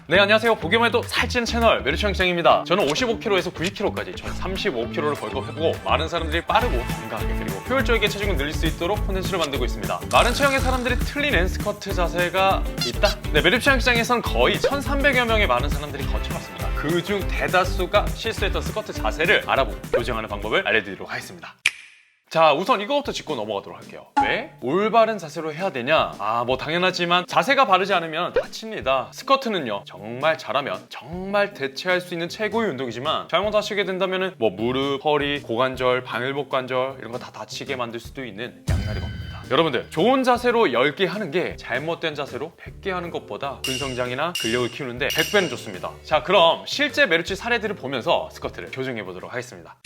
네, 안녕하세요. 보기만 해도 살찌는 채널 메르츠 형입니다. 저는 55kg에서 90kg까지 총 35kg를 벌컥 해보고 많은 사람들이 빠르고 건강하게 그리고 효율적이게 체중을 늘릴 수 있도록 콘텐츠를 만들고 있습니다. 마른 체형의 사람들이 틀린 앤스커트 자세가 있다? 네, 메르츠 형시장에선 거의 1300여 명의 많은 사람들이 거쳐봤습니다. 그중 대다수가 실수했던 스쿼트 자세를 알아보고 교정하는 방법을 알려드리도록 하겠습니다. 자, 우선 이거부터 짚고 넘어가도록 할게요. 왜? 올바른 자세로 해야 되냐? 뭐 당연하지만 자세가 바르지 않으면 다칩니다. 스쿼트는요, 정말 잘하면 정말 대체할 수 있는 최고의 운동이지만 잘못하시게 된다면 뭐 무릎, 허리, 고관절, 방일복 관절 이런 거 다 다치게 만들 수도 있는 양날의 검입니다. 여러분들, 좋은 자세로 10개 하는 게 잘못된 자세로 100개 하는 것보다 근성장이나 근력을 키우는데 100배는 좋습니다. 자, 그럼 실제 메르츠 사례들을 보면서 스쿼트를 교정해 보도록 하겠습니다.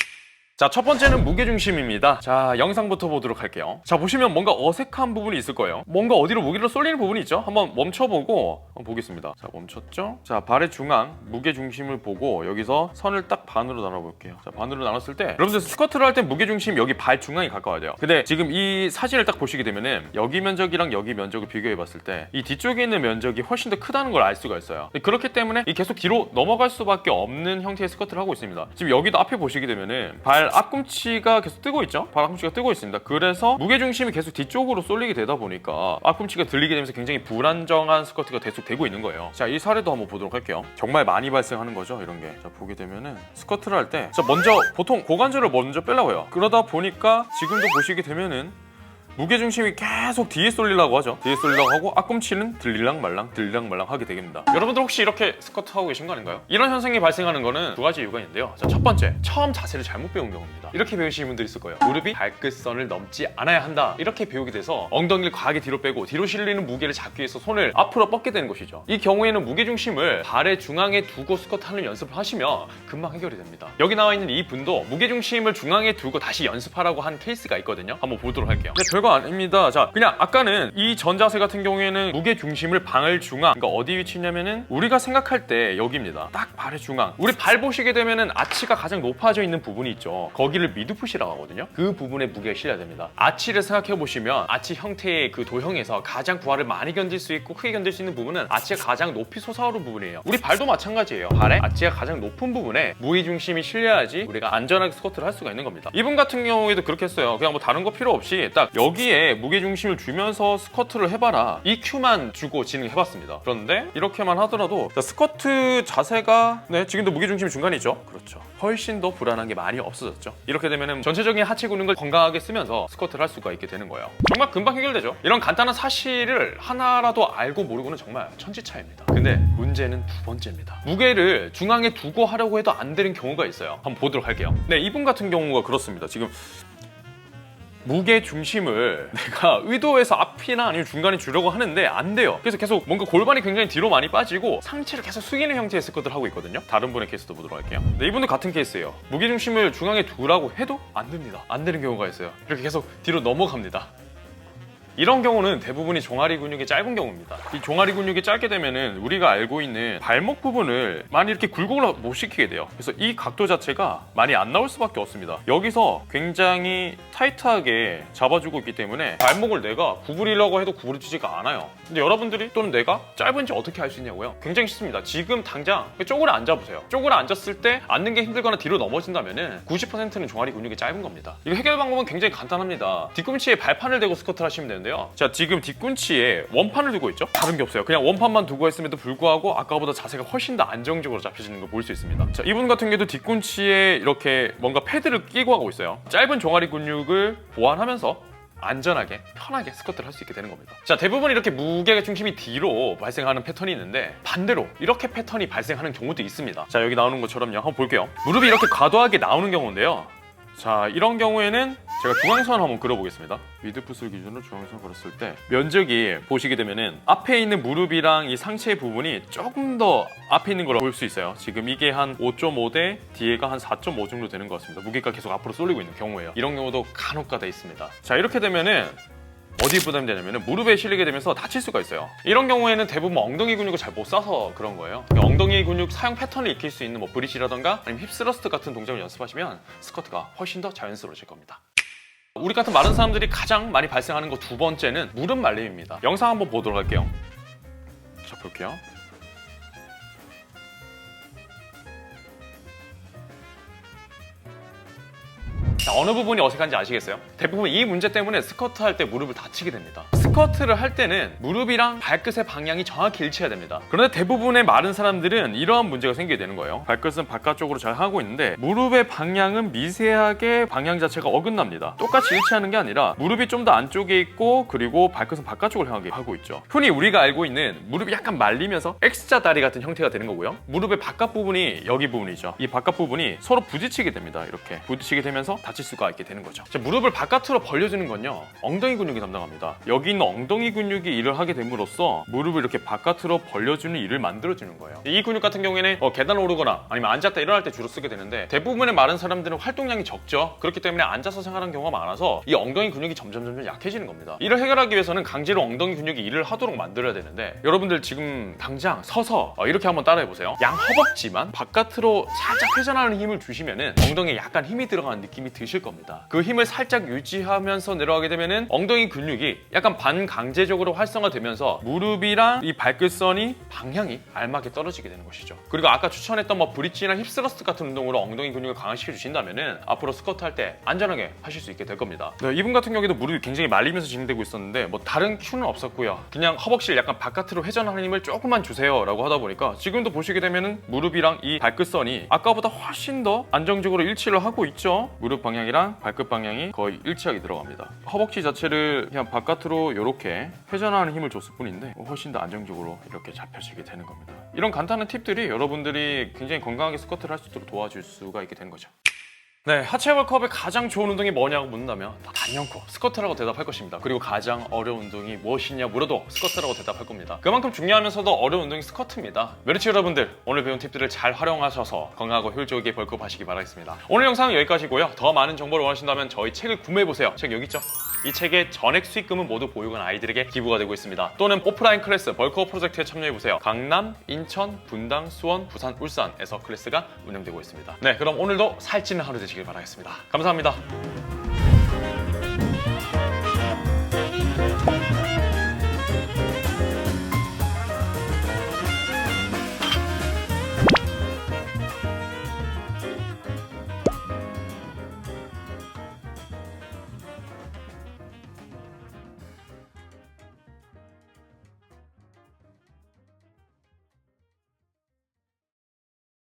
자, 첫 번째는 무게중심입니다. 자, 영상부터 보도록 할게요. 자, 보시면 뭔가 어색한 부분이 있을 거예요. 뭔가 어디로 무게를 쏠리는 부분이 있죠? 한번 멈춰보고 한번 보겠습니다. 자, 멈췄죠? 자, 발의 중앙, 무게중심을 보고 여기서 선을 딱 반으로 나눠볼게요. 자, 반으로 나눴을 때 여러분들 스쿼트를 할 때 무게중심 여기 발 중앙이 가까워야 돼요. 근데 지금 이 사진을 딱 보시게 되면은 여기 면적이랑 여기 면적을 비교해봤을 때 이 뒤쪽에 있는 면적이 훨씬 더 크다는 걸 알 수가 있어요. 그렇기 때문에 이 계속 뒤로 넘어갈 수밖에 없는 형태의 스쿼트를 하고 있습니다. 지금 여기도 앞에 보시게 되면은 발 앞꿈치가 계속 뜨고 있죠? 발 앞꿈치가 뜨고 있습니다. 그래서 무게중심이 계속 뒤쪽으로 쏠리게 되다 보니까 앞꿈치가 들리게 되면서 굉장히 불안정한 스쿼트가 계속 되고 있는 거예요. 자, 이 사례도 한번 보도록 할게요. 정말 많이 발생하는 거죠, 이런 게. 자, 보게 되면은 스쿼트를 할 때 먼저 보통 고관절을 먼저 빼려고 해요. 그러다 보니까 지금도 보시게 되면은 무게중심이 계속 뒤에 쏠리려고 하죠. 뒤에 쏠리려고 하고 앞꿈치는 들릴랑 말랑 하게 됩니다. 여러분들 혹시 이렇게 스쿼트 하고 계신 거 아닌가요? 이런 현상이 발생하는 거는 두 가지 이유가 있는데요. 자, 첫 번째, 처음 자세를 잘못 배운 경우입니다. 이렇게 배우시는 분들이 있을 거예요. 무릎이 발끝선을 넘지 않아야 한다, 이렇게 배우게 돼서 엉덩이를 과하게 뒤로 빼고 뒤로 실리는 무게를 잡기 위해서 손을 앞으로 뻗게 되는 것이죠. 이 경우에는 무게중심을 발의 중앙에 두고 스쿼트 하는 연습을 하시면 금방 해결이 됩니다. 여기 나와 있는 이 분도 무게중심을 중앙에 두고 다시 연습하라고 한 케이스가 있거든요. 한번 보도록 할게요. 근데 별거 아닙니다. 자, 그냥 아까는 이 전 자세 같은 경우에는 무게 중심을 방을 중앙, 그러니까 어디 위치냐면은 우리가 생각할 때 여기입니다. 딱 발의 중앙. 우리 발 보시게 되면은 아치가 가장 높아져 있는 부분이 있죠. 거기를 미드풋이라고 하거든요. 그 부분에 무게가 실려야 됩니다. 아치를 생각해 보시면 아치 형태의 그 도형에서 가장 부하를 많이 견딜 수 있고 크게 견딜 수 있는 부분은 아치가 가장 높이 솟아오른 부분이에요. 우리 발도 마찬가지예요. 발에 아치가 가장 높은 부분에 무게 중심이 실려야지 우리가 안전하게 스쿼트를 할 수가 있는 겁니다. 이분 같은 경우에도 그렇게 했어요. 그냥 뭐 다른 거 필요 없이 딱 여기에 무게중심을 주면서 스쿼트를 해봐라, 이 큐만 주고 진행해봤습니다. 그런데 이렇게만 하더라도 스쿼트 자세가 지금도 무게중심이 중간에 있죠? 그렇죠. 훨씬 더 불안한 게 많이 없어졌죠. 이렇게 되면 전체적인 하체 근육을 건강하게 쓰면서 스쿼트를 할 수가 있게 되는 거예요. 정말 금방 해결되죠. 이런 간단한 사실을 하나라도 알고 모르고는 정말 천지차이입니다. 근데 문제는 두 번째입니다. 무게를 중앙에 두고 하려고 해도 안 되는 경우가 있어요. 한번 보도록 할게요. 네, 이분 같은 경우가 그렇습니다. 지금 무게 중심을 내가 의도해서 앞이나 아니면 중간에 주려고 하는데 안 돼요. 그래서 계속 뭔가 골반이 굉장히 뒤로 많이 빠지고 상체를 계속 숙이는 형태의 스쿼트를 하고 있거든요. 다른 분의 케이스도 보도록 할게요. 네, 이분도 같은 케이스예요. 무게 중심을 중앙에 두라고 해도 안 됩니다. 안 되는 경우가 있어요. 이렇게 계속 뒤로 넘어갑니다. 이런 경우는 대부분이 종아리 근육이 짧은 경우입니다. 이 종아리 근육이 짧게 되면은 우리가 알고 있는 발목 부분을 많이 이렇게 굴곡을 못 시키게 돼요. 그래서 이 각도 자체가 많이 안 나올 수밖에 없습니다. 여기서 굉장히 타이트하게 잡아주고 있기 때문에 발목을 내가 구부리려고 해도 구부러지지가 않아요. 근데 여러분들이 또는 내가 짧은지 어떻게 할 수 있냐고요? 굉장히 쉽습니다. 지금 당장 쪼그려 앉아보세요. 쪼그려 앉았을 때 앉는 게 힘들거나 뒤로 넘어진다면은 90%는 종아리 근육이 짧은 겁니다. 이거 해결 방법은 굉장히 간단합니다. 뒤꿈치에 발판을 대고 스쿼트를 하시면 되는데요. 자, 지금 뒤꿈치에 원판을 두고 있죠? 다른 게 없어요. 그냥 원판만 두고 했음에도 불구하고 아까보다 자세가 훨씬 더 안정적으로 잡혀지는 걸 볼 수 있습니다. 자, 이분 같은 경우도 뒤꿈치에 이렇게 뭔가 패드를 끼고 하고 있어요. 짧은 종아리 근육을 보완하면서 안전하게 편하게 스쿼트를 할 수 있게 되는 겁니다. 자, 대부분 이렇게 무게 중심이 뒤로 발생하는 패턴이 있는데 반대로 이렇게 패턴이 발생하는 경우도 있습니다. 자, 여기 나오는 것처럼요. 한번 볼게요. 무릎이 이렇게 과도하게 나오는 경우인데요. 자, 이런 경우에는 제가 중앙선 한번 그려보겠습니다. 미드풋을 기준으로 중앙선 그렸을 때 면적이 보시게 되면은 앞에 있는 무릎이랑 이 상체 부분이 조금 더 앞에 있는 걸 볼 수 있어요. 지금 이게 한 5.5 대 뒤에가 한 4.5 정도 되는 것 같습니다. 무게가 계속 앞으로 쏠리고 있는 경우예요. 이런 경우도 간혹가다 있습니다. 자, 이렇게 되면은 어디에 부담이 되냐면 무릎에 실리게 되면서 다칠 수가 있어요. 이런 경우에는 대부분 엉덩이 근육을 잘 못 써서 그런 거예요. 엉덩이 근육 사용 패턴을 익힐 수 있는 브릿지라던가 아니면 힙스러스트 같은 동작을 연습하시면 스쿼트가 훨씬 더 자연스러워질 겁니다. 우리 같은 마른 사람들이 가장 많이 발생하는 거 두 번째는 무릎 말림입니다. 영상 한번 보도록 할게요. 자, 볼게요. 자, 어느 부분이 어색한지 아시겠어요? 대부분 이 문제 때문에 스쿼트 할 때 무릎을 다치게 됩니다. 스쿼트를 할 때는 무릎이랑 발끝의 방향이 정확히 일치해야 됩니다. 그런데 대부분의 마른 사람들은 이러한 문제가 생기게 되는 거예요. 발끝은 바깥쪽으로 잘 하고 있는데 무릎의 방향은 미세하게 방향 자체가 어긋납니다. 똑같이 일치하는 게 아니라 무릎이 좀 더 안쪽에 있고 그리고 발끝은 바깥쪽을 향하게 하고 있죠. 흔히 우리가 알고 있는 무릎이 약간 말리면서 X자 다리 같은 형태가 되는 거고요. 무릎의 바깥 부분이 여기 부분이죠. 이 바깥 부분이 서로 부딪히게 됩니다. 이렇게 부딪히게 되면서 다칠 수가 있게 되는 거죠. 자, 무릎을 바깥으로 벌려주는 건요, 엉덩이 근육이 담당합니다. 여기 있는 엉덩이 근육이 일을 하게 됨으로써 무릎을 이렇게 바깥으로 벌려주는 일을 만들어주는 거예요. 이 근육 같은 경우에는 계단 오르거나 아니면 앉았다 일어날 때 주로 쓰게 되는데, 대부분의 마른 사람들은 활동량이 적죠. 그렇기 때문에 앉아서 생활하는 경우가 많아서 이 엉덩이 근육이 점점 약해지는 겁니다. 이를 해결하기 위해서는 강제로 엉덩이 근육이 일을 하도록 만들어야 되는데, 여러분들 지금 당장 서서 이렇게 한번 따라해보세요. 양 허벅지만 바깥으로 살짝 회전하는 힘을 주시면은 엉덩이에 약간 힘이 들어가는 느낌이 드실 겁니다. 그 힘을 살짝 유지하면서 내려가게 되면은 엉덩이 근육이 약간 반강제적으로 활성화되면서 무릎이랑 이 발끝선이 방향이 알맞게 떨어지게 되는 것이죠. 그리고 아까 추천했던 브릿지나 힙스러스트 같은 운동으로 엉덩이 근육을 강화시켜 주신다면은 앞으로 스쿼트 할 때 안전하게 하실 수 있게 될 겁니다. 네, 이분 같은 경우에도 무릎이 굉장히 말리면서 진행되고 있었는데 다른 큐는 없었고요. 그냥 허벅지를 약간 바깥으로 회전하는 힘을 조금만 주세요 라고 하다 보니까 지금도 보시게 되면은 무릎이랑 이 발끝선이 아까보다 훨씬 더 안정적으로 일치를 하고 있죠. 무릎 방향이랑 발끝 방향이 거의 일치하게 들어갑니다. 허벅지 자체를 그냥 바깥으로 이렇게 회전하는 힘을 줬을 뿐인데 훨씬 더 안정적으로 이렇게 잡혀지게 되는 겁니다. 이런 간단한 팁들이 여러분들이 굉장히 건강하게 스쿼트를 할 수 있도록 도와줄 수가 있게 되는 거죠. 네, 하체 월컵의 가장 좋은 운동이 뭐냐고 묻는다면 단연코 스쿼트라고 대답할 것입니다. 그리고 가장 어려운 운동이 무엇이냐 물어도 스쿼트라고 대답할 겁니다. 그만큼 중요하면서도 어려운 운동이 스쿼트입니다. 메르치 여러분들, 오늘 배운 팁들을 잘 활용하셔서 건강하고 효율적이게 벌크업 하시기 바라겠습니다. 오늘 영상은 여기까지고요. 더 많은 정보를 원하신다면 저희 책을 구매해보세요. 책 여기 있죠? 이 책의 전액 수익금은 모두 보육원 아이들에게 기부가 되고 있습니다. 또는 오프라인 클래스 벌크업 프로젝트에 참여해보세요. 강남, 인천, 분당, 수원, 부산, 울산에서 클래스가 운영되고 있습니다. 네, 그럼 오늘도 살찌는 하루 되시길 바라겠습니다. 감사합니다.